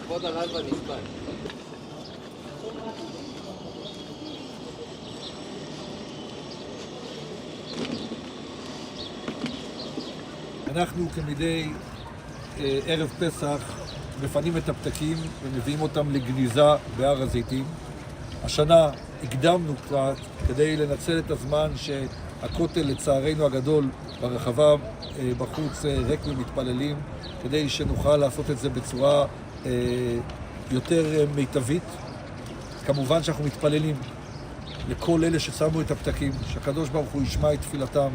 כבוד הרב הנכבד. אנחנו כמדי ערב פסח מפנים את הפתקים ומביאים אותם לגניזה בהר הזיתים. השנה הקדמנו קצת כדי לנצל את הזמן שהכותל לצערנו הגדול ברחבה בחוץ ריק ומתפללים, כדי שנוכל לעשות את זה בצורה יותר מיטבית. כמובן שאנחנו מתפללים לכל אלה ששמו את הפתקים, שהקדוש ברוך הוא ישמע את תפילתם.